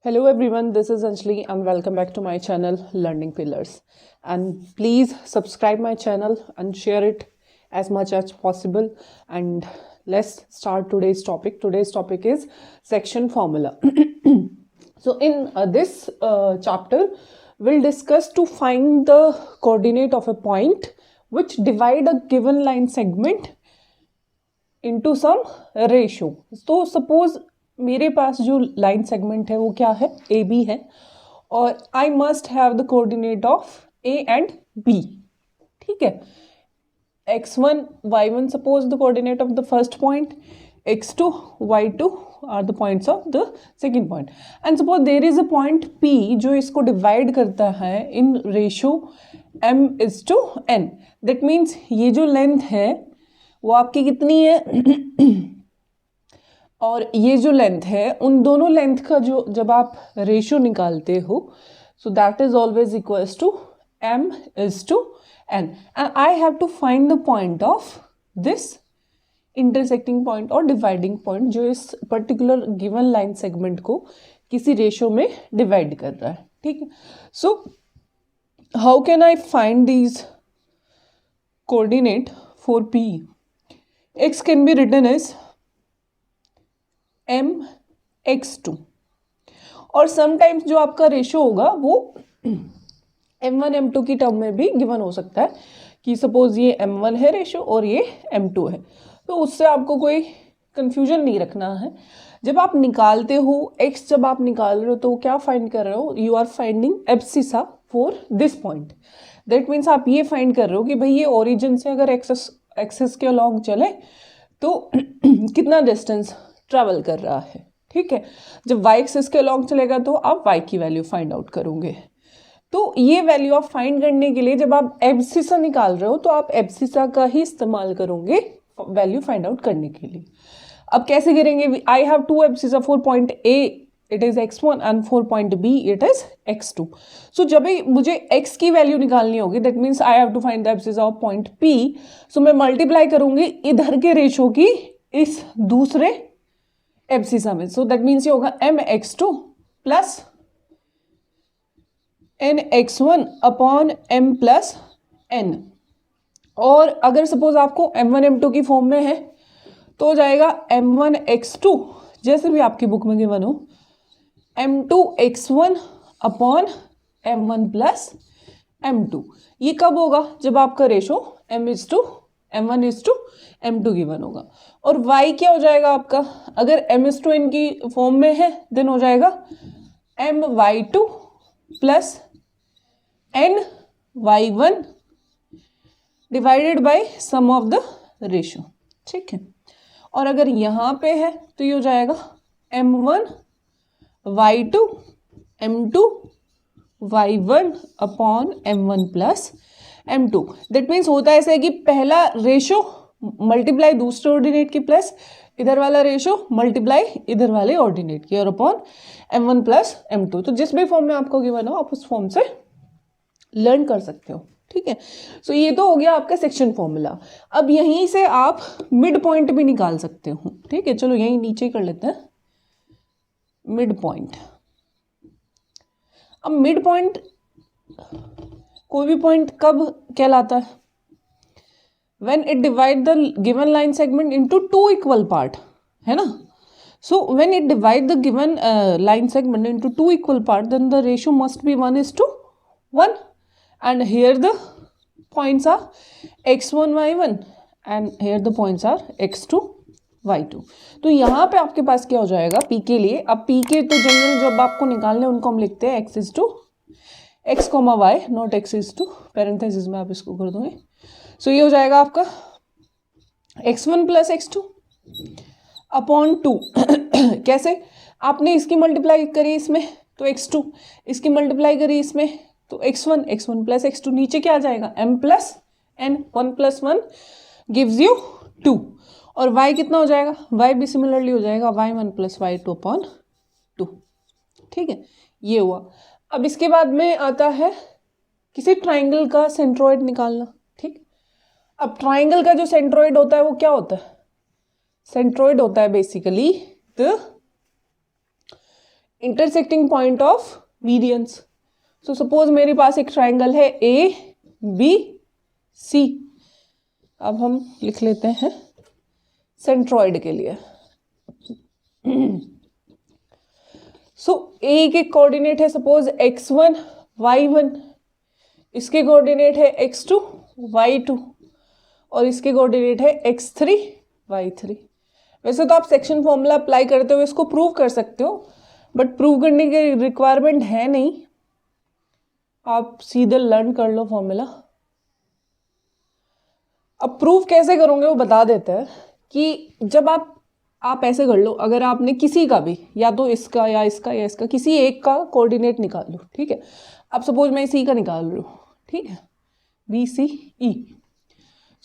Hello everyone, this is Anjali and welcome back to my channel Learning Pillars. And please subscribe my channel and share it as much as possible. And let's start today's topic. Today's topic is section formula. So in this chapter, we'll discuss to find the coordinate of a point which divide a given line segment into some ratio. So suppose मेरे पास जो line segment है वो क्या है, ए B है, और I must have the coordinate of A and B. ठीक है, x1 y1 suppose the coordinate of the first point, x2 y2 are the points of the second point, and suppose there is a point p जो इसको divide करता है in ratio m:n. That means ये जो length है वो आपकी कितनी है और ये जो लेंथ है, उन दोनों लेंथ का जो जब आप रेशियो निकालते हो, so that is always equals to m is to n, and I have to find the point of this intersecting point और dividing point जो इस particular given line segment को किसी रेशियो में डिवाइड कर रहा है. ठीक है, so how can I find these coordinate for p? X can be written as m(x2) और समटाइम्स जो आपका रेशियो होगा वो m1 m2 की टर्म में भी गिवन हो सकता है कि सपोज ये m1 है रेशियो और ये m2 है, तो उससे आपको कोई कंफ्यूजन नहीं रखना है. जब आप निकालते हो x, जब आप निकाल रहे हो तो क्या फाइंड कर रहे हो, you are finding abscissa for this point. That means आप ये फाइंड कर रहे हो कि भाई ये ओरिजिन से अगर एक्सिस के अलॉन्ग चले तो कितना डिस्टेंस ट्रैवल कर रहा है. ठीक है, जब y एक्सिस के अलॉन्ग चलेगा तो आप y की वैल्यू फाइंड आउट करोगे. तो ये वैल्यू आप फाइंड करने के लिए जब आप एब्सिसा निकाल रहे हो तो आप एब्सिसा का ही इस्तेमाल करोगे वैल्यू फाइंड आउट करने के लिए. अब कैसे करेंगे, I have to abscissa for point A it is x1 and for point B it is x2. So जब भी मुझे x की वैल्यू निकालनी होगी, that means I have to find the abscissa of point p. So मैं multiply करूंगी इधर के रेशियो की इस दूसरे एब्सिसा में. सो दैट मीन्स ये होगा m(x2) plus n(x1) upon m+n. और अगर सपोज आपको m1 m2 की फॉर्म में है तो हो जाएगा m1(x2) जैसे भी आपकी बुक में गिवन हो, m2(x1) अपॉन m1+m2. ये कब होगा, जब आपका रेशो m1:m2 गिवन होगा. और y क्या हो जाएगा आपका, अगर m:n की फॉर्म में है देन हो जाएगा my2 plus ny1 divided by sum of the ratio. ठीक है, और अगर यहाँ पे है तो ये हो जाएगा m1 y2 m2 y1 upon m1+m2. That means होता है ऐसा है कि पहला रेशो मल्टीप्लाई दूसरे ऑर्डिनेट की प्लस इधर वाला रेशो मल्टीप्लाई इधर वाले ऑर्डिनेट की और अपॉन m1+m2. तो जिस भी फॉर्म में आपको गिवन हो आप उस फॉर्म से लर्न कर सकते हो. ठीक है, सो ये तो हो गया आपका सेक्शन फॉर्मूला. अब यहीं से आप मिड पॉइंट भी निकाल सकते हो. ठीक है, चलो यहीं नीचे कर लेते हैं मिड पॉइंट. अब मिड पॉइंट कोई भी पॉइंट कब कहलाता है, when it divide the given line segment into two equal part, है ना. So when it divide the given line segment into two equal part, then the ratio must be 1:1, and here the points are x1 y1 and here the points are x2 y2. तो यहाँ पे आपके पास क्या हो जाएगा p के लिए. अब p के तो जनरल जब आपको निकालने उनको हम लिखते हैं x is to x, y, not x is to parenthesis में आप इसको कर दोगे. सो ये हो जाएगा आपका x1 प्लस x2 अपॉन 2. कैसे, आपने इसकी मल्टीप्लाई करी इसमें तो x2, इसकी मल्टीप्लाई करी इसमें तो x1 प्लस x2. नीचे क्या आ जाएगा m+n, 1+1 गिव्स यू 2. और y कितना हो जाएगा, y भी सिमिलरली हो जाएगा y1 + y2 अपॉन 2. ठीक है, ये हुआ. अब इसके बाद में आता है किसी ट्राइंगल का सेंट्रोइड निकालना. ठीक, अब ट्राइंगल का जो सेंट्रोइड होता है वो क्या होता है, सेंट्रोइड होता है basically the intersecting point of medians. So suppose मेरे पास एक ट्राइंगल है ए बी सी। अब हम लिख लेते हैं सेंट्रॉइड के लिए। सो ए के कोऑर्डिनेट है सपोज x1 y1, इसके कोऑर्डिनेट है x2 y2 और इसके कोऑर्डिनेट है x3 y3। वैसे तो आप सेक्शन फॉर्मूला अप्लाई करते हुए इसको प्रूव कर सकते हो, बट प्रूव करने की रिक्वायरमेंट है नहीं, आप सीधे लर्न कर लो फॉर्मूला। अब प्रूव कैसे करोगे वो बता देते हैं कि जब आप ऐसे कर लो, अगर आपने किसी का भी या तो इसका या इसका या इसका किसी एक का कोऑर्डिनेट निकाल लो, ठीक है। अब सपोज मैं सी का निकाल लूँ, ठीक है, बी सी ई।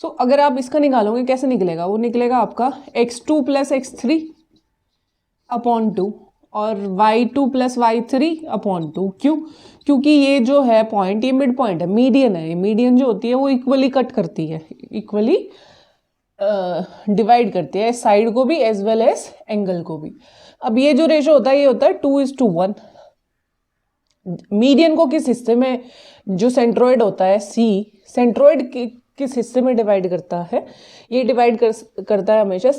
सो अगर आप इसका निकालोगे कैसे निकलेगा, वो निकलेगा आपका x2 + x3 अपॉन 2 और y2 + y3 अपॉन 2। क्यों? क्योंकि ये जो है पॉइंट, ये मिड पॉइंट है, मीडियन है। मीडियन जो होती है वो इक्वली कट करती है, इक्वली डिवाइड करती है साइड को भी एज वेल एज एंगल को भी। अब ये जो रेशो होता है ये होता है 2:1। मीडियन को किस हिस्से में, जो सेंट्रोइड होता है सी, सेंट्रोइड किस हिस्से में डिवाइड करता है, ये डिवाइड करता है हमेशा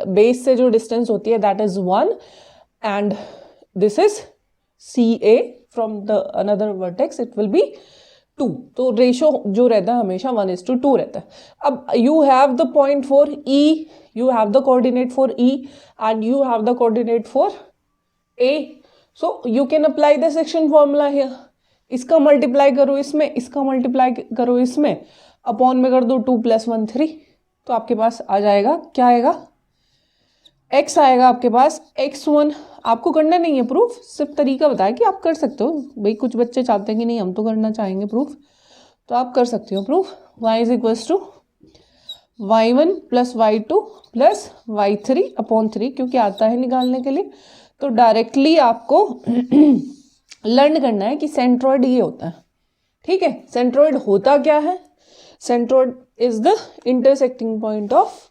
बेस से जो डिस्टेंस होती है that is 1 and this is CA from the another vertex it will be 2। तो रेशो जो रहता है हमेशा 1:2 रहता है। अब you have the point for E, you have the coordinate for E and you have the coordinate for A, so you can apply the section formula here. इसका multiply करो इसमें, इसका मल्टीप्लाई करो इसमें, अपॉन में कर दो 2 + 1 3, तो आपके पास आ जाएगा, क्या आएगा, x आएगा आपके पास x1। आपको करना नहीं है प्रूफ, सिर्फ तरीका बताया कि आप कर सकते हो। भाई कुछ बच्चे चाहते हैं कि नहीं हम तो करना चाहेंगे प्रूफ, तो आप कर सकते हो proof. y = y1 + y2 + y3 upon 3, क्योंकि आता है निकालने के लिए। तो डायरेक्टली आपको लर्न करना है कि सेंट्रॉइड ये होता है, ठीक है। सेंट्रॉइड होता क्या है, centroid is the intersecting point of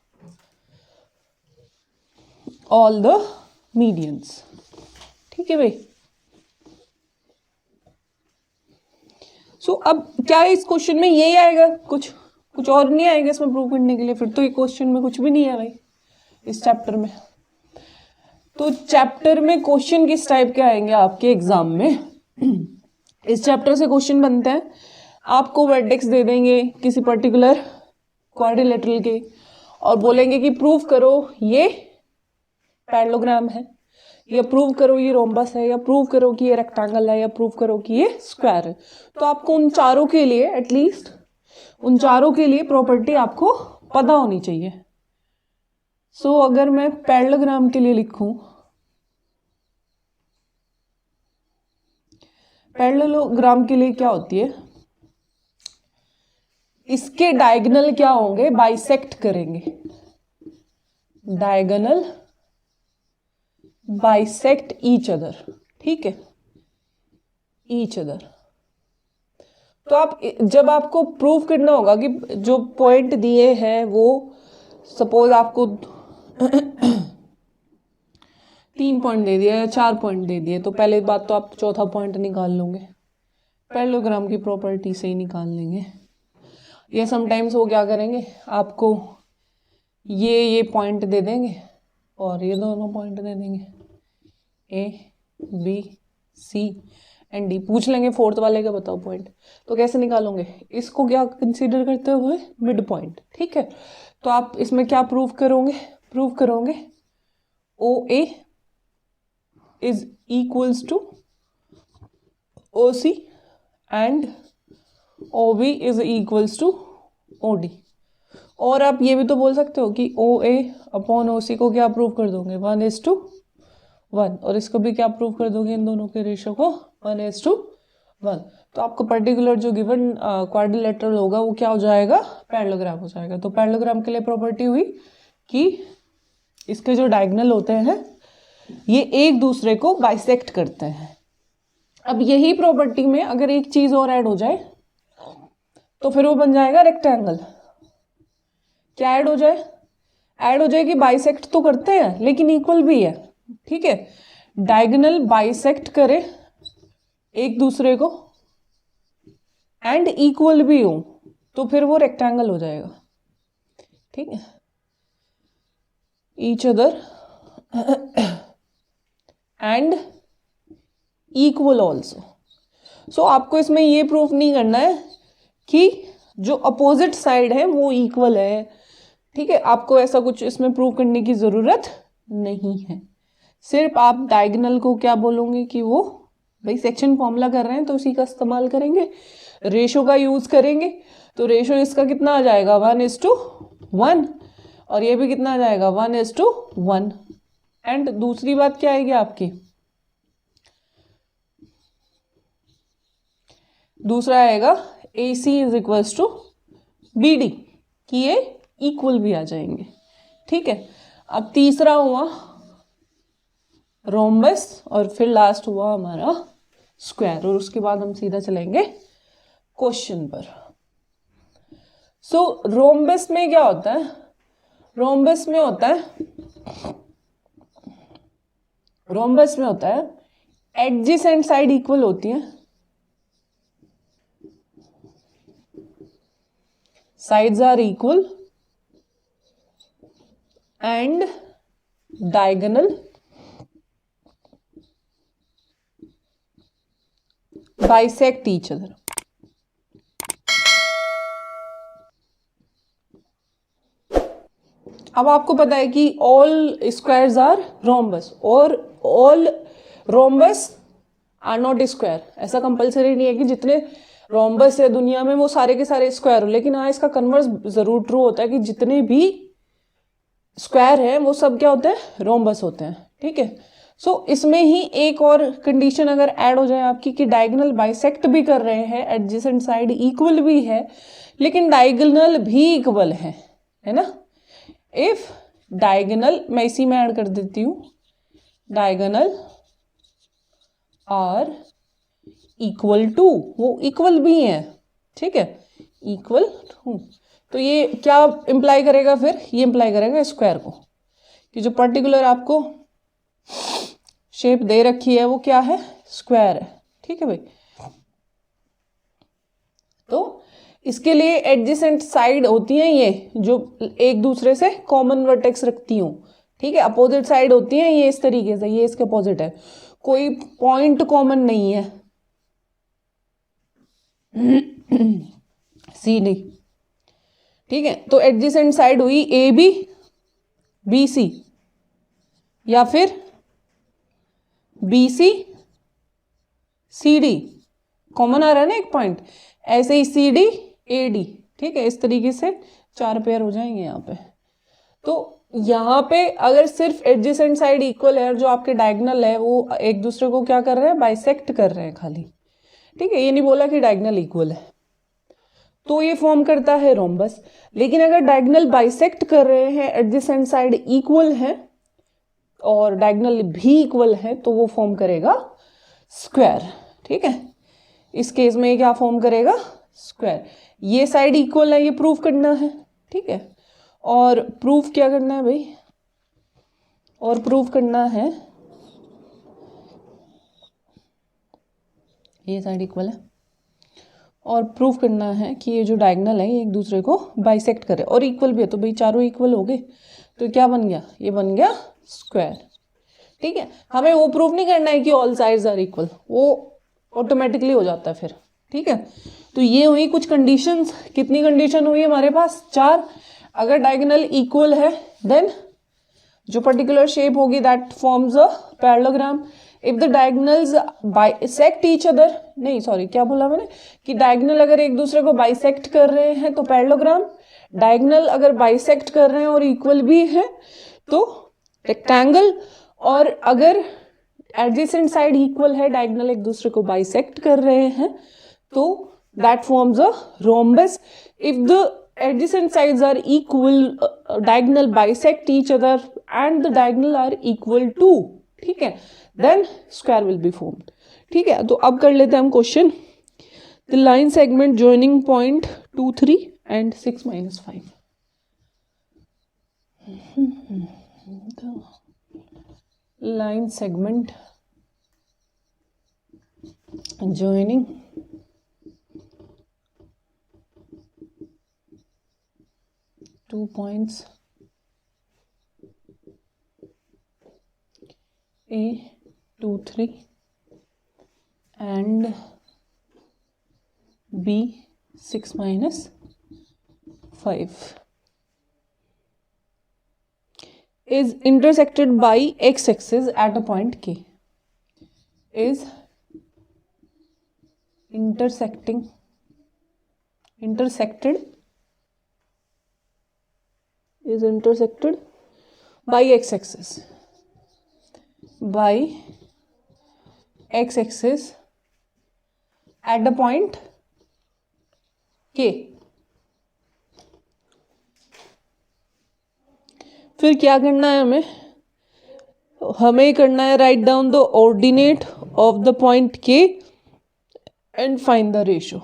all the medians, ठीक है भाई। सो अब क्या है इस क्वेश्चन में, यही आएगा, कुछ और नहीं आएगा इसमें प्रूव करने के लिए। फिर तो ये क्वेश्चन में कुछ भी नहीं है भाई इस चैप्टर में। तो चैप्टर में क्वेश्चन किस टाइप के आएंगे आपके एग्जाम में, इस चैप्टर से क्वेश्चन बनते हैं, आपको वर्टेक्स दे देंगे किसी पर्टिकुलर क्वाड्रिलेटरल के और बोलेंगे कि प्रूव करो ये पैरेललोग्राम है, या प्रूव करो ये रोम्बस है, या प्रूव करो कि ये रेक्टेंगल है, या प्रूव करो कि ये स्क्वायर है। तो आपको उन चारों के लिए, एटलीस्ट उन चारों के लिए प्रॉपर्टी आपको पता होनी चाहिए। सो अगर मैं पैरेललोग्राम के लिए लिखूं, पैरेललोग्राम के लिए क्या होती है, इसके डायगोनल क्या होंगे, बाइसेक्ट करेंगे, डायगोनल बाइसेक्ट ईच अदर, ठीक है, ईच अदर। तो आप जब आपको प्रूव करना होगा कि जो पॉइंट दिए हैं वो, सपोज आपको 3 पॉइंट दे दिया या 4 पॉइंट दे दिए, तो पहले बात तो आप चौथा पॉइंट निकाल लोगे, पैरेललोग्राम की प्रॉपर्टी से ही निकाल लेंगे। या समटाइम्स वो क्या करेंगे, आपको ये पॉइंट दे देंगे और ये दोनों पॉइंट दे देंगे, A B C and D, पूछ लेंगे फोर्थ वाले का बताओ पॉइंट। तो कैसे निकालोगे, इसको क्या कंसीडर करते हुए, मिड पॉइंट, ठीक है। तो आप इसमें क्या प्रूव करोगे OA is equals to OC and OB is equals to OD। और आप ये भी तो बोल सकते हो कि OA अपॉन OC को क्या प्रूव कर दोगे, 1:1, और इसको भी क्या प्रूव कर दोगे, इन दोनों के रेशो को 1:1। तो आपको पर्टिकुलर जो गिवन क्वाड्रिलेटरल होगा वो क्या हो जाएगा, पैरेललोग्राम हो जाएगा। तो पैरेललोग्राम के लिए प्रॉपर्टी हुई कि इसके जो डायगोनल होते हैं ये एक दूसरे को बाइसेक्ट करते हैं। अब यही प्रॉपर्टी में अगर एक चीज और ऐड हो जाए तो फिर वो बन जाएगा रेक्टेंगल। क्या ऐड हो जाए, कि बाइसेक्ट तो करते हैं लेकिन इक्वल भी है, ठीक है। डायगोनल बाइसेक्ट करे एक दूसरे को एंड इक्वल भी हो तो फिर वो रेक्टेंगल हो जाएगा, ठीक है। Each other and equal also. So आपको इसमें ये प्रूफ नहीं करना है कि जो अपोजिट साइड है वो इक्वल है, ठीक है। आपको ऐसा कुछ इसमें प्रूव करने की जरूरत नहीं है। सिर्फ आप डायगोनल को क्या बोलोगे कि वो भाई सेक्शन फॉर्मूला कर रहे हैं तो उसी का इस्तेमाल करेंगे, रेशो का यूज करेंगे। तो रेशो इसका कितना आ जाएगा 1:1 और ये भी कितना आ जाएगा 1:1। एंड दूसरी बात क्या आएगी आपकी, दूसरा आएगा AC is equals to BD कि ये इक्वल भी आ जाएंगे, ठीक है। अब तीसरा हुआ रोम्बस और फिर लास्ट हुआ हमारा स्क्वायर और उसके बाद हम सीधा चलेंगे क्वेश्चन पर। सो रोम्बस में क्या होता है, रोम्बस में होता है एडजेसेंट साइड इक्वल होती है, sides are equal and diagonal bisect each other। अब आपको पता है कि all squares are rhombus और all rhombus are not square। ऐसा कंपलसरी नहीं है कि जितने रोम्बस है दुनिया में वो सारे के सारे स्क्वायर हो, लेकिन हाँ इसका कन्वर्स जरूर ट्रू होता है कि जितने भी स्क्वायर हैं वो सब क्या होते हैं, रोम्बस होते हैं, ठीक है। सो इसमें ही एक और कंडीशन अगर ऐड हो जाए आपकी कि डायगोनल बाइसेक्ट भी कर रहे हैं, एडजेसेंट साइड इक्वल भी है लेकिन डायगोनल भी इक्वल है ना। इफ डायगोनल, मैं इसी में ऐड कर देती हूँ, डायगोनल आर इक्वल टू, वो इक्वल भी है, ठीक है, इक्वल टू। तो ये क्या इंप्लाई करेगा फिर, ये इंप्लाई करेगा स्क्वायर को कि जो पर्टिकुलर आपको शेप दे रखी है वो क्या है, स्क्वायर है, ठीक है भाई। तो इसके लिए एडजेसेंट साइड होती हैं ये जो एक दूसरे से कॉमन वर्टेक्स रखती हूँ, ठीक है। अपोजिट साइड होती हैं ये इस तरीके से, ये इसके अपोजिट है, कोई पॉइंट कॉमन नहीं है CD, ठीक है। तो एडजेसेंट साइड हुई AB BC या फिर BC CD, कॉमन आ रहा है ना एक पॉइंट, ऐसे ही CD AD, ठीक है। इस तरीके से 4 पेयर हो जाएंगे यहाँ पे। तो यहाँ पे अगर सिर्फ एडजेसेंट साइड इक्वल है और जो आपके डायगोनल है वो एक दूसरे को क्या कर रहे हैं, बाइसेक्ट कर रहे हैं खाली, ठीक है। ये नहीं बोला कि डायगोनल इक्वल है, तो ये फॉर्म करता है रोम्बस। लेकिन अगर डायगोनल बाइसेक्ट कर रहे हैं, एडजेसेंट साइड इक्वल है और डायगोनल भी इक्वल है तो वो फॉर्म करेगा स्क्वायर, ठीक है। इस केस में क्या फॉर्म करेगा, स्क्वायर। ये साइड इक्वल है, ये प्रूफ करना है, ठीक है। और प्रूफ क्या करना है भाई, और प्रूफ करना है ये साइड इक्वल है और प्रूफ करना है कि ये जो डायगोनल है ये एक दूसरे को बाइसेक्ट करे और इक्वल भी है। तो भाई चारों इक्वल हो गए तो क्या बन गया, ये बन गया स्क्वायर, ठीक है। हमें वो प्रूफ नहीं करना है कि ऑल साइड्स आर इक्वल, वो ऑटोमेटिकली हो जाता है फिर, ठीक है। तो ये हुई कुछ कंडीशंस। कितनी कंडीशन हुई हमारे पास, 4। अगर डायगोनल इक्वल है देन जो पर्टिकुलर शेप होगी that forms a parallelogram. If the diagonals bisect each other, नहीं सॉरी क्या बोला मैंने, कि डायगोनल अगर एक दूसरे को बाइसेक्ट कर रहे हैं तो पैरेललोग्राम, डायगोनल अगर बाइसेक्ट कर रहे हैं और इक्वल भी है तो रेक्टेंगल, और अगर एडजेसेंट साइड इक्वल है, डायगोनल एक दूसरे को बाइसेक्ट कर रहे हैं तो that forms a rhombus. If the adjacent sides are equal, diagonal bisect each other and the diagonal are equal to, ठीक है, then square will be formed, ठीक है। तो अब कर लेते हैं हम question. the line segment joining point 2 3 and 6 minus 5 line segment joining two points A 2 3 and B 6 minus 5 is intersected by x-axis at a point K. Is intersected by x-axis at the point K. फिर क्या करना है हमें करना है write down the ordinate of the point K and find the ratio.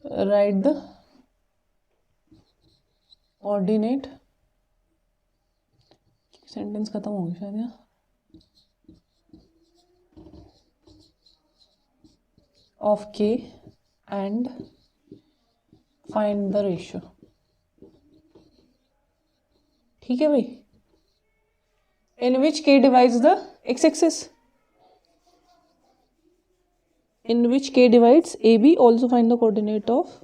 Right the ordinate, sentence खत्म हो गया शायद यहाँ, of K and find the ratio. ठीक है भाई. इन विच K divides the x axis, in which K divides AB, also find the coordinate of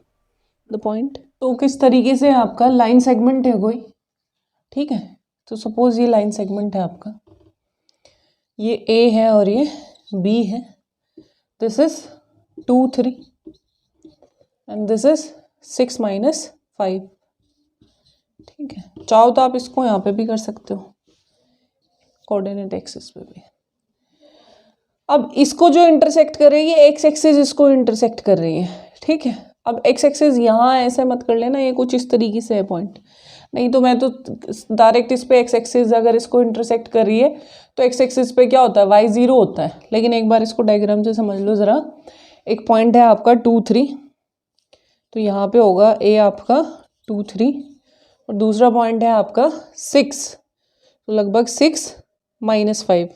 the point. तो किस तरीके से आपका लाइन सेगमेंट है कोई, ठीक है. तो सपोज ये लाइन सेगमेंट है आपका, ये A है और ये B है. This is 2 3 and this is 6 minus 5. ठीक है. चाहो तो आप इसको यहाँ पे भी कर सकते हो, कोऑर्डिनेट एक्सिस पे भी. अब इसको जो इंटरसेक्ट कर रही है एक्स एक्सिस, इसको इंटरसेक्ट कर रही है. ठीक है. अब एक्स एक्सिस यहाँ ऐसे मत कर लेना, ये कुछ इस तरीके से है पॉइंट, नहीं तो मैं तो डायरेक्ट इस पे एक्स एक्सिस अगर इसको इंटरसेक्ट कर रही है तो एक्स एक्सिस पे क्या होता है, y 0 होता है. लेकिन एक बार इसको डायग्राम से समझ लो ज़रा. एक पॉइंट है आपका 2 3, तो यहाँ पे होगा A आपका 2 3 और दूसरा पॉइंट है आपका 6, तो लगभग 6 minus 5.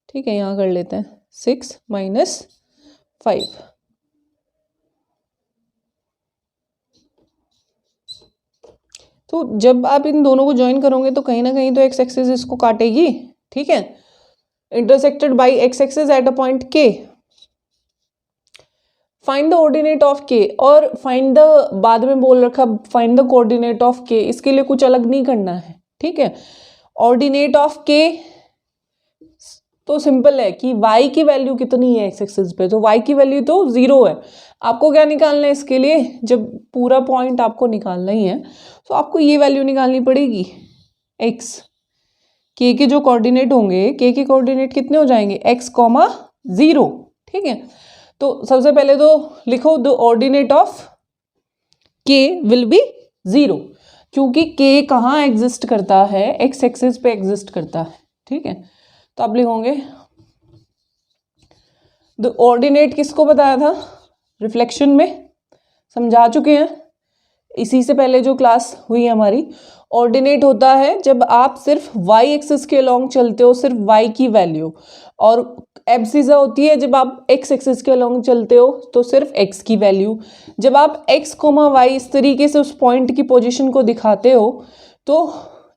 ठीक है. यहाँ कर लेते हैं 6 minus 5. तो जब आप इन दोनों को ज्वाइन करोगे तो कहीं ना कहीं तो एक्स एक्सिस इसको काटेगी. ठीक है. Intersected by x axis at a point K. Find the ordinate of K. और फाइंड द बाद में बोल रखा, find the coordinate of K. इसके लिए कुछ अलग नहीं करना है. ठीक है. ऑर्डिनेट ऑफ K तो सिंपल है कि y की वैल्यू कितनी है एक्स एक्सिस पे, तो y की वैल्यू तो 0 है. आपको क्या निकालना है इसके लिए, जब पूरा पॉइंट आपको निकालना ही है तो आपको ये वैल्यू निकालनी पड़ेगी x. K के जो कोऑर्डिनेट होंगे, K के कोऑर्डिनेट कितने हो जाएंगे, x, 0. ठीक है. तो सबसे पहले तो लिखो the ordinate of K will be 0, क्योंकि K कहाँ एग्जिस्ट करता है, एक्स एक्सिस पे एग्जिस्ट करता है. ठीक है. तो आप लिखोगे द ऑर्डिनेट, किसको बताया था, रिफ्लेक्शन में समझा चुके हैं इसी से पहले जो क्लास हुई है हमारी. ऑर्डिनेट होता है जब आप सिर्फ y एक्सिस के अलोंग चलते हो, सिर्फ y की वैल्यू, और एब्सिसा होती है जब आप x एक्सिस के अलोंग चलते हो तो सिर्फ x की वैल्यू. जब आप x, y इस तरीके से उस पॉइंट की पोजीशन को दिखाते हो तो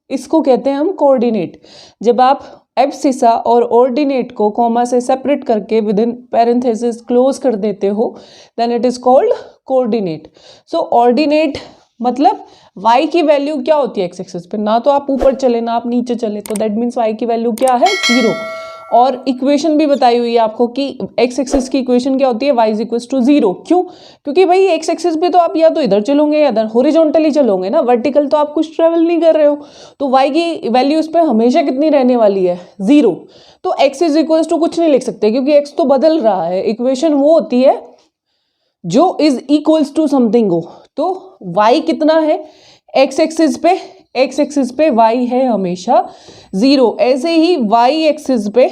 इसको कहते हैं हम कोऑर्डिनेट. जब आप एब्सिसा और ऑर्डिनेट को कॉमा से सेपरेट करके विद इन पैरेंथेसिस क्लोज कर देते हो then it is called coordinate. So ordinate मतलब y की वैल्यू क्या होती है एक्स एक्सिस पे, ना तो आप ऊपर चले ना आप नीचे चले, तो दैट मीन्स y की वैल्यू क्या है, 0. और इक्वेशन भी बताई हुई है आपको कि एक्स एक्सिस की इक्वेशन क्या होती है, y इज इक्वल टू 0. क्यों, क्योंकि भाई एक्स एक्सिस पे तो आप या तो इधर चलोगे या इधर, हॉरिजॉन्टली चलोगे ना, वर्टिकल तो आप कुछ ट्रेवल नहीं कर रहे हो. तो y की वैल्यू इस पर हमेशा कितनी रहने वाली है, 0. तो x इज इक्वल टू कुछ नहीं लिख सकते क्योंकि x तो बदल रहा है. इक्वेशन वो होती है जो इज इक्वल्स टू समथिंग हो. तो y कितना है एक्स एक्सिस पे, एक्स एक्सिस पे y है हमेशा 0. ऐसे ही y एक्सिस पे,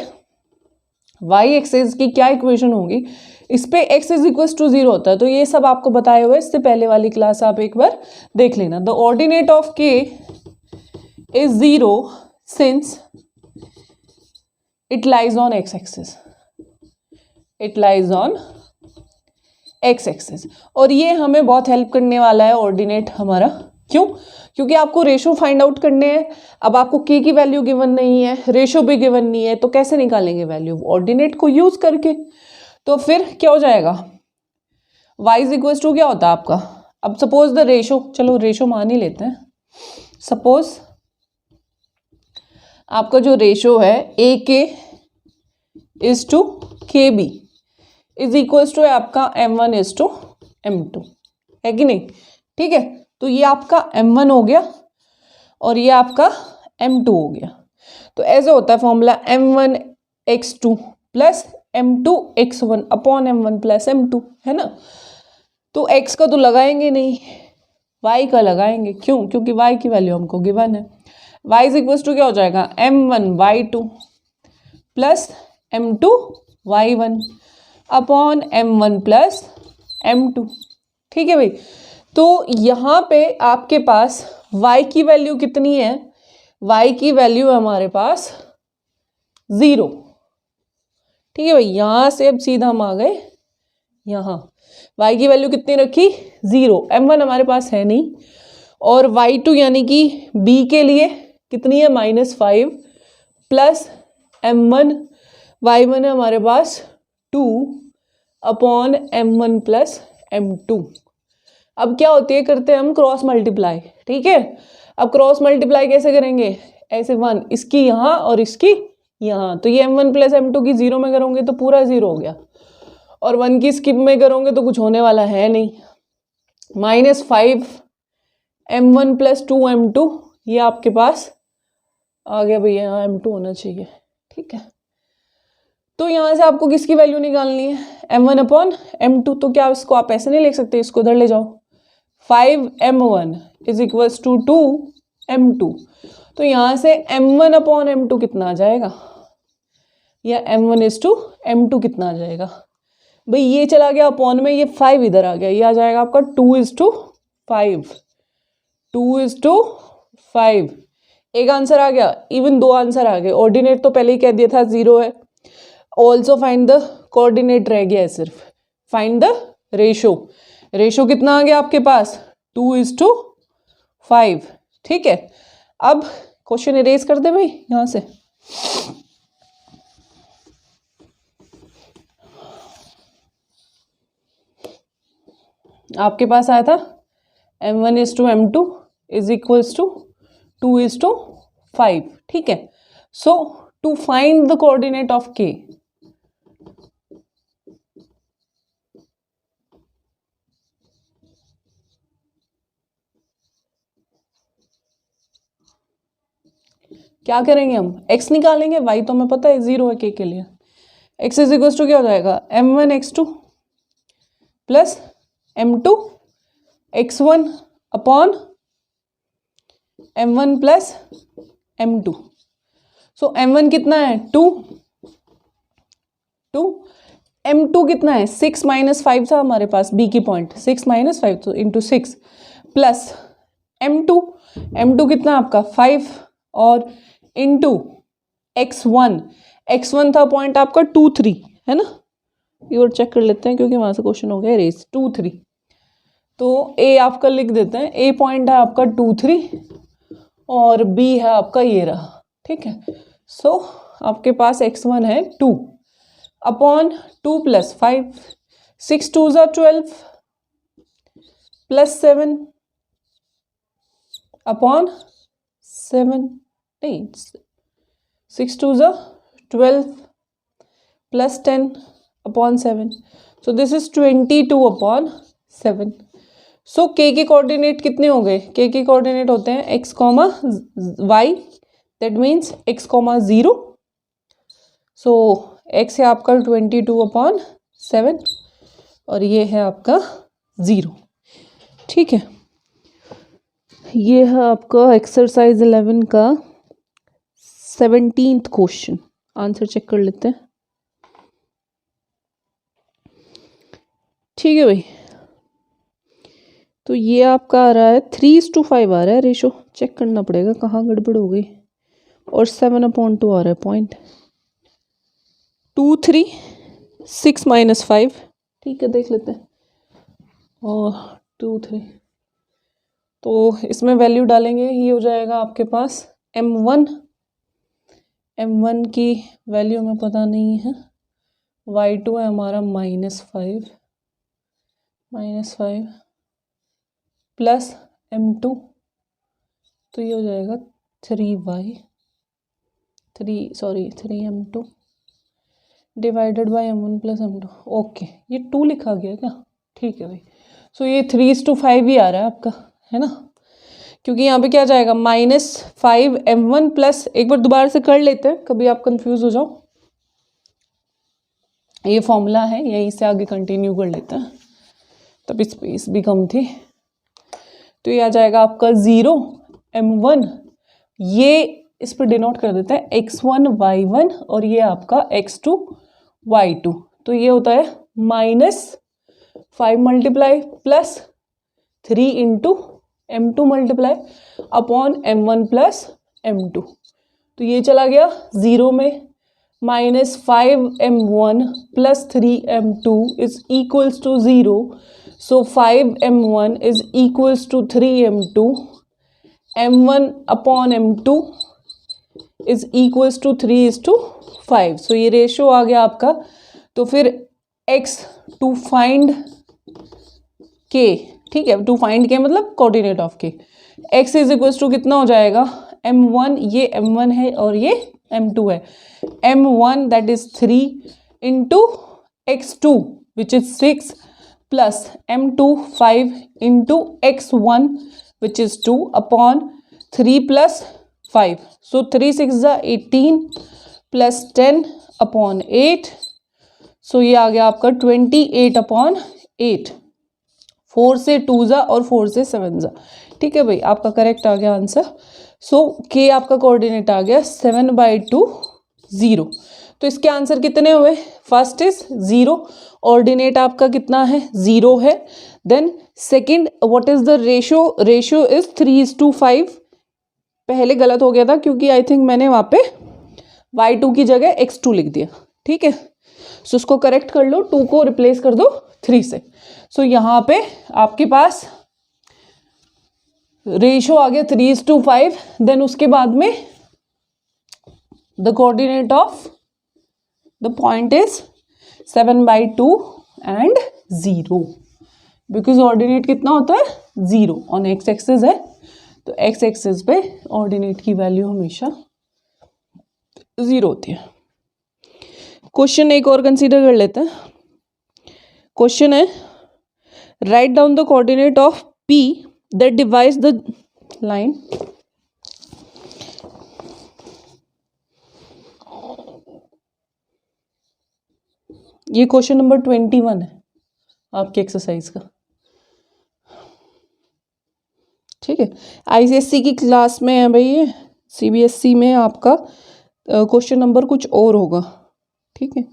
y एक्सिस की क्या इक्वेशन होगी, इस पे x इज इक्वल टू 0 होता है. तो ये सब आपको बताए हुए इससे पहले वाली क्लास आप एक बार देख लेना. The ordinate of K is 0 since it lies on x-axis. It lies on x-axis. और ये हमें बहुत हेल्प करने वाला है ऑर्डिनेट हमारा. क्यों? क्योंकि आपको रेशो फाइंड आउट करने हैं. अब आपको के की वैल्यू गिवन नहीं है, रेशो भी गिवन नहीं है, तो कैसे निकालेंगे वैल्यू? ऑर्डिनेट को यूज करके. तो फिर क्या हो जाएगा? y इज इक्वल टू क्या होता है आपका? अब सपोज द रेशो, चलो रेशो मान ही लेते हैं. सपोज आपका जो रेशो है ए के इज टू के बी इज इक्वल टू आपका m1 इज टू m2, है कि नहीं? ठीक है, तो ये आपका m1 हो गया और ये आपका m2 हो गया. तो ऐसे होता है formula m1 x2 plus m2 x1 upon m1 plus m2, है ना? तो x का तो लगाएंगे नहीं, y का लगाएंगे. क्यों? क्योंकि y की वैल्यू हमको गिवन है. y इज इक्वल टू क्या हो जाएगा? m1 y2 plus m2 y1 upon m1 plus m2. ठीक है भाई. तो यहाँ पे आपके पास y की वैल्यू कितनी है? y की वैल्यू है हमारे पास 0. ठीक है भाई, यहाँ से अब सीधा हम आ गए यहाँ. y की वैल्यू कितनी रखी? 0. m1 हमारे पास है नहीं, और y2 यानी कि b के लिए कितनी है? -5 प्लस m1 y1 है हमारे पास 2 अपॉन m1 प्लस m2. अब क्या होती है, करते हैं हम क्रॉस मल्टीप्लाई. ठीक है, अब क्रॉस मल्टीप्लाई कैसे करेंगे? ऐसे 1 इसकी यहाँ और इसकी यहाँ, तो ये m1 प्लस m2 की 0 में करोगे तो पूरा 0 हो गया, और 1 की स्किप में करोगे तो कुछ होने वाला है नहीं. -5 m1 प्लस 2 m2, ये आपके पास आ गया भैया, यहाँ m2 होना चाहिए. ठीक है, तो यहाँ से आपको किसकी वैल्यू निकालनी है? m1 upon m2. तो क्या इसको आप ऐसे नहीं लिख सकते? इसको इधर ले जाओ. 5m1 is equals to 2m2. तो यहाँ से m1 अपॉन m2 कितना आ जाएगा? या m1 इज टू m2 कितना आ जाएगा? भाई ये चला गया अपॉन में, ये 5 इधर आ गया, ये आ जाएगा आपका 2:5. 2:5. एक आंसर आ गया, इवन 2 आंसर आ गए. ऑर्डिनेट तो पहले ही कह दिया था 0 है. ऑल्सो फाइंड द कोऑर्डिनेट रह गया है सिर्फ. Find the ratio. रेशो कितना आ गया आपके पास? 2:5. ठीक है, अब क्वेश्चन इरेज कर दे भाई यहां से. आपके पास आया था m1 is to m2 is equals to 2:5. ठीक है, so to find the coordinate of k, क्या करेंगे हम? x निकालेंगे. y तो हमें पता है 0 है k के लिए. x इज इक्वल टू क्या हो जाएगा? m1 x2 plus m2 x1 upon m1 plus m2. सो m1 कितना है? 2. m2 कितना है? 6 - 5 था हमारे पास b की पॉइंट. 6 - 5 तो इंटू 6 प्लस m2 कितना आपका? 5 और इंटू x1 था पॉइंट आपका 2 3, है ना? ये और चेक कर लेते हैं क्योंकि वहां से क्वेश्चन हो गया रेस 2 3. तो a आपका लिख देते हैं. a पॉइंट है आपका 2 3 और b है आपका ये रहा. ठीक है, सो आपके पास x1 है 2 अपॉन 2 प्लस 5. 6 2 12 plus 7 upon 7. नहीं, 6 2 12 plus 10 upon 7. So this is 22 upon 7. So k के कोऑर्डिनेट कितने हो गए? k के कोऑर्डिनेट होते हैं x, y, that means x, 0. So x है आपका 22 अपॉन 7 और ये है आपका 0. ठीक है, ये है आपका एक्सरसाइज 11 का 17th क्वेश्चन. आंसर चेक कर लेते हैं. ठीक है भाई, तो ये आपका आ रहा है 3:5 आ रहा है रेशो, चेक करना पड़ेगा कहाँ गड़बड़ हो गई। और 7/2 आ रहा है 0.236 - 5, ठीक है देख लेते हैं। और 2 3, तो इसमें वैल्यू डालेंगे, ये हो जाएगा आपके पास m1 की वैल्यू हमें पता नहीं है, y2 है हमारा -5 प्लस m2, तो ये हो जाएगा 3m2 divided by m1 plus m2। Okay, ये 2 लिखा गया क्या, ठीक है भाई। सो ये 3:5 ही आ रहा है आपका, है ना, क्योंकि यहाँ पे क्या जाएगा -5m1 प्लस, एक बार दोबारा से कर लेते हैं कभी आप कंफ्यूज हो जाओ। ये फॉर्मूला है, यहीं से आगे कंटिन्यू कर लेते हैं, तब स्पेस भी कम थी। तो ये आ जाएगा आपका 0m1, ये इस पर डिनोट कर देते हैं x1 y1, और ये आपका x2 y2। तो ये होता है -5 multiply plus 3 into m2 multiply upon m1 plus m2। तो ये चला गया 0 में, -5m1 plus 3m2 is equals to 0। So 5m1 is equals to 3m2, m1 upon m2 is equals to 3:5। So ये रेशो आ गया आपका। तो फिर x टू फाइंड k, ठीक है, टू फाइंड k मतलब coordinate of k, x is equals to कितना हो जाएगा m1, ये m1 है और ये m2 है, m1 that is 3 into x2 which is 6 plus m2 5 into x1 which is 2 upon 3 plus 5। So 3 6 18 plus 10 upon 8। सो ये आ गया आपका 28/8। 4 से 2 और 4 से 7, ठीक है भाई, आपका करेक्ट आ गया आंसर। सो के आपका कोऑर्डिनेट आ गया 7/2 0। तो इसके आंसर कितने हुए, फर्स्ट इज 0, ऑर्डिनेट आपका कितना है 0 है। Then second what is the ratio, ratio is 3:5। पहले गलत हो गया था क्योंकि आई थिंक मैंने वहां पे y2 की जगह x2 लिख दिया, ठीक है। सो उसको करेक्ट कर लो, 2 को रिप्लेस कर दो 3 से। सो यहाँ पे आपके पास रेशो आ गया 3:5। देन उसके बाद में the coordinate of the point is 7/2 and 0, because ordinate कितना होता है 0 ऑन एक्स एक्सिस है, तो एक्स एक्सिस पे ऑर्डिनेट की वैल्यू हमेशा 0 होती है। क्वेश्चन एक और कंसीडर कर लेते हैं। क्वेश्चन है write down the coordinate of P that divides the line. ये क्वेश्चन नंबर 21 है आपके एक्सरसाइज का, ठीक है। ICSE की क्लास में है भाई, ये CBSE में आपका क्वेश्चन नंबर कुछ और होगा, ठीक है।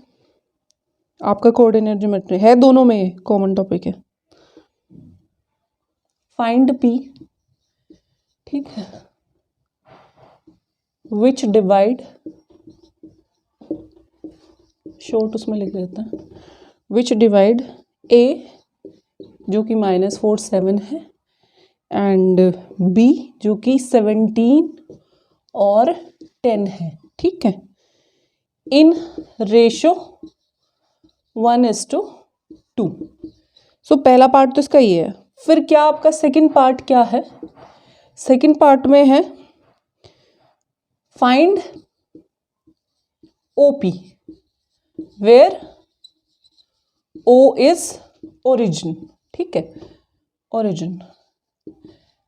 आपका कोऑर्डिनेट ज्योमेट्री है, दोनों में कॉमन टॉपिक है। फाइंड P, ठीक है, विच डिवाइड, शॉर्ट उसमें लिख देता है, विच डिवाइड A जो कि -4 7 है एंड B जो कि 17 और 10 है, ठीक है, इन रेशो 1:2। सो पहला पार्ट तो इसका ये है। फिर क्या आपका सेकंड पार्ट क्या है, सेकंड पार्ट में है find OP where O is origin, ठीक है, ओरिजिन।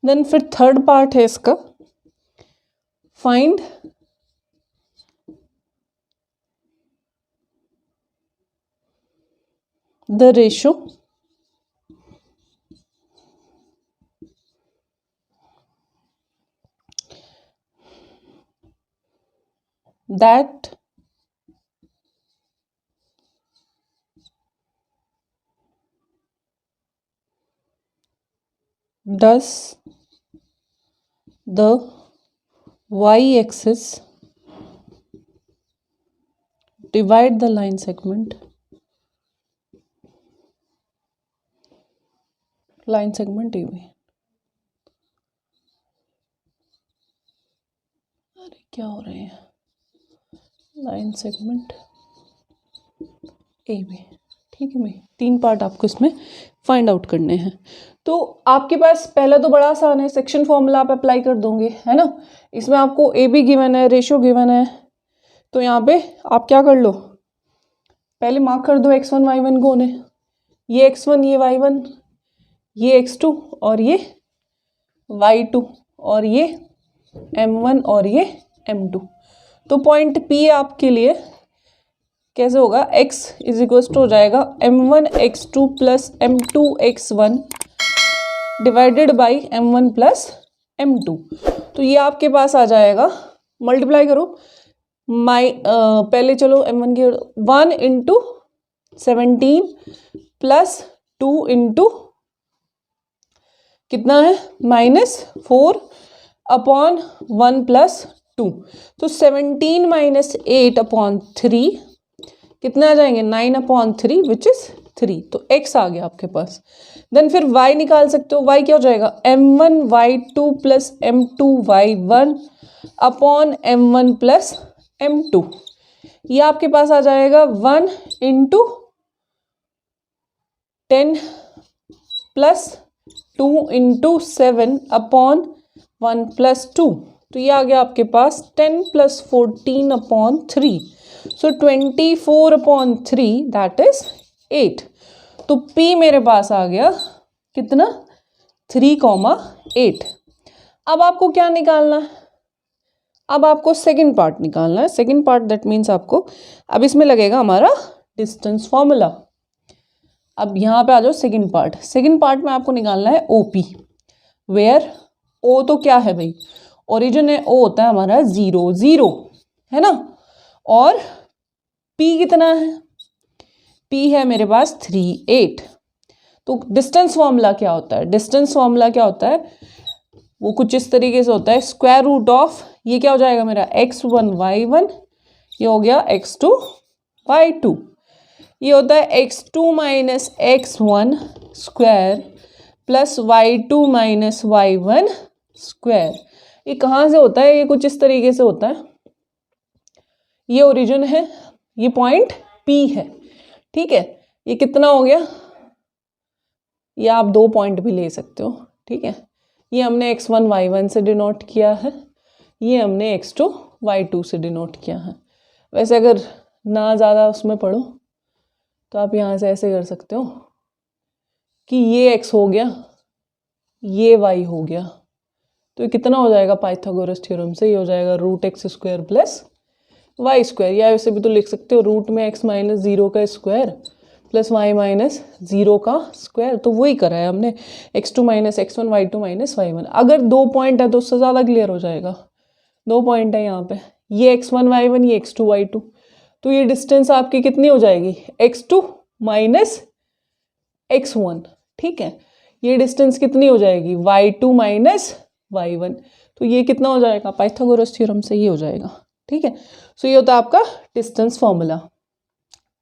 देन फिर थर्ड पार्ट है इसका find the ratio that does the y-axis divide the line segment AB? अरे क्या हो रहे हैं, लाइन सेगमेंट AB, ठीक है भाई। 3 पार्ट आपको इसमें फाइंड आउट करने हैं। तो आपके पास पहला तो बड़ा आसान है, सेक्शन फॉर्मूला आप अप्लाई कर दोगे, है ना। इसमें आपको AB गिवन है, रेशियो गिवन है, तो यहाँ पे आप क्या कर लो, पहले मार्क कर दो x1 y1 कौन है, ये x1 ये y1, ये x2 और ये y2 और ये m1 और ये m2। तो पॉइंट P आपके लिए कैसे होगा, x इज इक्वल टू हो जाएगा m1 x2 plus m2 x1 divided by m1 plus m2। तो ये आपके पास आ जाएगा, मल्टीप्लाई करो पहले चलो m1 की 1 इंटू 17 प्लस 2 इंटू कितना है -4 अपॉन 1 प्लस 2। तो 17 माइनस 8 अपॉन 3 कितना आ जाएंगे 9 अपॉन 3 विच इज 3। तो x आ गया आपके पास। देन फिर y निकाल सकते हो, y क्या हो जाएगा m1 y2 plus m2 y1 upon m1 plus m2। ये आपके पास आ जाएगा 1 into 10 plus 2 into 7 upon 1 plus 2। तो ये आ गया आपके पास 10 plus 14 upon 3। So 24 upon 3 that is 8। तो P मेरे पास आ गया कितना 3,8। अब आपको क्या निकालना है, अब आपको सेकंड पार्ट निकालना है। सेकंड पार्ट दैट मीन्स आपको अब इसमें लगेगा हमारा डिस्टेंस फॉर्मूला। अब यहाँ पे आ जाओ सेकंड पार्ट। सेकंड पार्ट में आपको निकालना है OP, वेयर O तो क्या है भाई, ओरिजिन है, O होता है हमारा 0 0, है ना। और P कितना है, P है मेरे पास 3 8। तो डिस्टेंस फॉर्मूला क्या होता है, डिस्टेंस फॉर्मूला क्या होता है, वो कुछ इस तरीके से होता है, स्क्वायर रूट ऑफ ये क्या हो जाएगा मेरा x1 y1, ये हो गया x2 y2, ये होता है x2 minus x1 square plus y2 minus y1 square. ये कहाँ से होता है, ये कुछ इस तरीके से होता है, ये ओरिजिन है, ये पॉइंट P है, ठीक है। ये कितना हो गया, ये आप 2 पॉइंट भी ले सकते हो, ठीक है। ये हमने x1 y1 से डिनोट किया है, ये हमने x2 y2 से डिनोट किया है। वैसे अगर ना ज़्यादा उसमें पढ़ो तो आप यहाँ से ऐसे कर सकते हो कि ये x हो गया, ये y हो गया, तो ये कितना हो जाएगा पाइथागोरस थ्योरम से, ये हो जाएगा √x square plus y square. या वैसे भी तो लिख सकते हो रूट में x माइनस 0 का स्क्वायर प्लस y माइनस 0 का स्क्वायर। तो वही करा है हमने, x2 minus x1 y2 minus y1। अगर 2 पॉइंट है तो उससे ज़्यादा क्लियर हो जाएगा। 2 पॉइंट है यहाँ पे, ये x1 y1, ये x2 y2। तो ये डिस्टेंस आपकी कितनी हो जाएगी x2 माइनस x1, ठीक है। ये डिस्टेंस कितनी हो जाएगी y2 माइनस y1। तो ये कितना हो जाएगा पाइथागोरस थ्योरम से ये हो जाएगा, ठीक है। सो ये होता है आपका डिस्टेंस फॉर्मूला।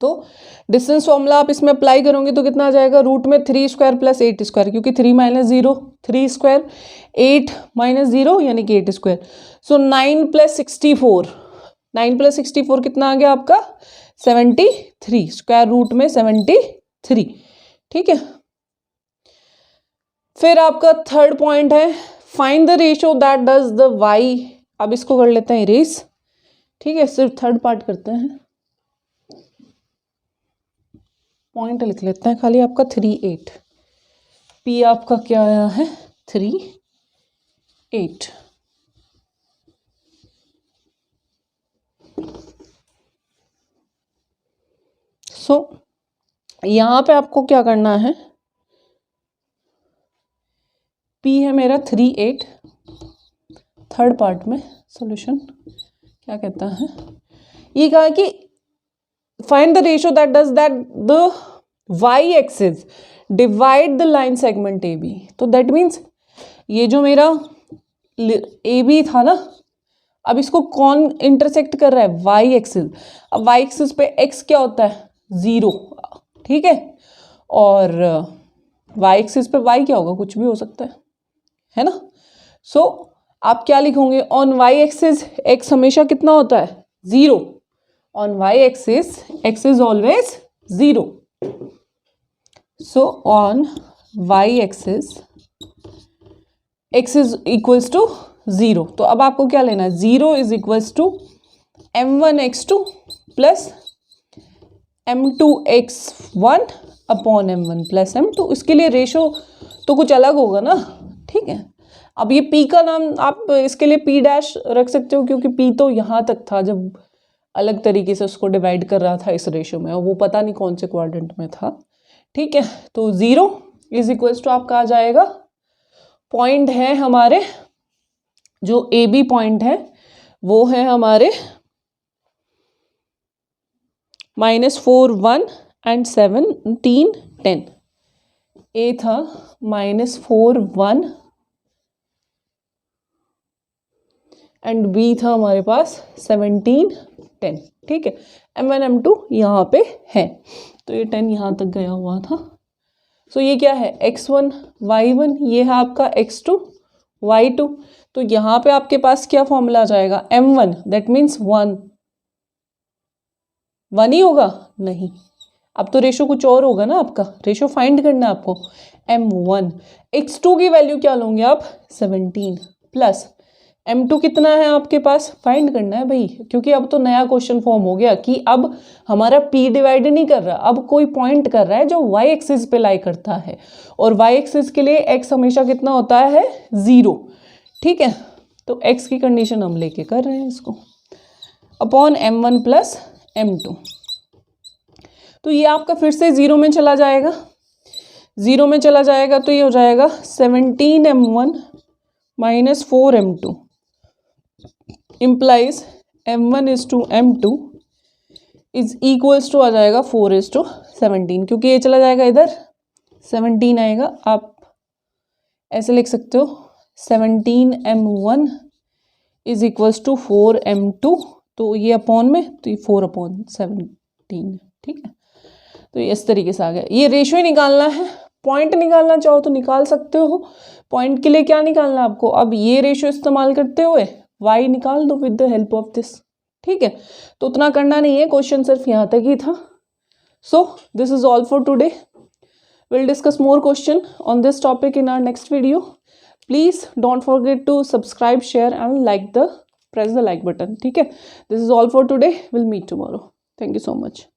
तो डिस्टेंस फॉर्मूला आप इसमें अप्लाई करोगे तो कितना आ जाएगा, रूट में 3 स्क्वायर प्लस 8 स्क्वायर, क्योंकि 3 माइनस 0 3 स्क्वायर, 8 माइनस 0 यानी कि 8 स्क्वायर। सो 9 प्लस 64, 9 प्लस 64 कितना आ गया आपका 73, स्क्वायर रूट में 73, ठीक है। फिर आपका थर्ड पॉइंट है find the ratio that does the y। अब इसको कर लेते हैं इरेज, ठीक है। सिर्फ थर्ड पार्ट करते हैं, पॉइंट लिख लेते हैं खाली आपका 3 8। P आपका क्या आया है 3 8। सो यहाँ पे आपको क्या करना है, P है मेरा 3 8। थर्ड पार्ट में सॉल्यूशन क्या कहता है, ये कहा कि find the ratio that does that the y axis divide the line segment AB। तो दैट मीन्स ये जो मेरा ए बी था ना, अब इसको कौन इंटरसेक्ट कर रहा है, वाई एक्सिस। अब वाई एक्सिस पे एक्स क्या होता है, 0, ठीक है, और वाई एक्सिस पे वाई क्या होगा, कुछ भी हो सकता है ना। सो आप क्या लिखोगे, ऑन वाई एक्सिस एक्स हमेशा कितना होता है, 0, on y axis x is always 0। So on y axis x is equals to 0। तो अब आपको क्या लेना है, 0 is equals to m1x2 plus m2x1 upon m1 plus m2। इसके लिए रेशो तो कुछ अलग होगा ना, ठीक है। अब ये p का नाम आप इसके लिए p डैश रख सकते हो, क्योंकि p तो यहाँ तक था जब अलग तरीके से उसको डिवाइड कर रहा था इस रेशो में, और वो पता नहीं कौन से क्वाड्रेंट में था, ठीक है। तो 0 इज इक्वल्स टू आपका आ जाएगा, पॉइंट है हमारे जो ए बी पॉइंट है वो है हमारे -4 1 एंड 17 10। ए था -4 1 एंड बी था हमारे पास 17 10, ठीक है। m1 m2 यहाँ पे है, तो ये 10 यहाँ तक गया हुआ था। सो ये क्या है, x1 y1, ये है आपका x2 y2। तो यहाँ पे आपके पास क्या फॉर्मूला आ जाएगा, m1 दैट मीन्स 1 ही होगा, नहीं, अब तो रेशो कुछ और होगा ना, आपका रेशो फाइंड करना है आपको। m1 x2 की वैल्यू क्या लोगे आप, 17 प्लस m2 कितना है आपके पास, फाइंड करना है भाई, क्योंकि अब तो नया क्वेश्चन फॉर्म हो गया कि अब हमारा p डिवाइड नहीं कर रहा, अब कोई पॉइंट कर रहा है जो y एक्सिस पे लाई करता है, और y एक्सिस के लिए x हमेशा कितना होता है, 0, ठीक है। तो x की कंडीशन हम लेके कर रहे हैं इसको, अपॉन m1 प्लस m2। तो ये आपका फिर से 0 में चला जाएगा, 0 में चला जाएगा, तो ये हो जाएगा 17m1 minus 4m2 implies m1 is to m2 is equals to आ जाएगा 4 इज टू 17, क्योंकि ये चला जाएगा इधर 17 आएगा, आप ऐसे लिख सकते हो 17m1 is equals to 4m2, तो ये अपॉन में, तो ये 4/17, ठीक है। तो ये इस तरीके से आ गया, ये रेशो ही निकालना है, पॉइंट निकालना चाहो तो निकाल सकते हो। पॉइंट के लिए क्या निकालना है आपको, अब ये रेशो इस्तेमाल करते हुए y निकाल दो with the help of this, ठीक है। तो उतना करना नहीं है, क्वेश्चन सिर्फ यहाँ तक ही था। So this is all for today, we'll discuss more question on this topic in our next video. Please don't forget to subscribe, share and press the like button, ठीक है। This is all for today, we'll meet tomorrow. Thank you so much.